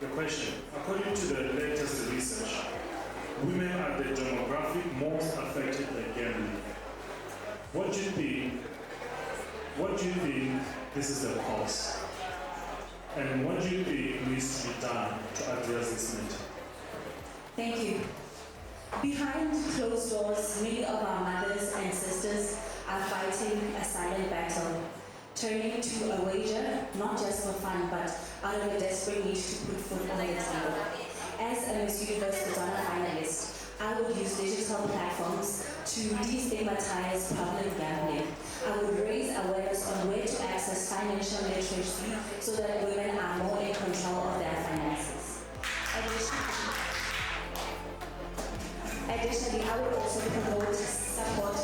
The question, according to the latest research, women are the demographic most affected by gambling. What do you think this is the cause? And what do you think needs to be done to address this matter? Thank you. Behind closed doors, many of our mothers and sisters are fighting a silent battle, turning to a wager, not just for fun, but out of a desperate need to put food on the table. As a Miss Universe Botswana finalist, I would use digital platforms to destigmatize public gambling. I would raise awareness on where to access financial literacy so that women are more in control of their finances. Additionally, I would also promote support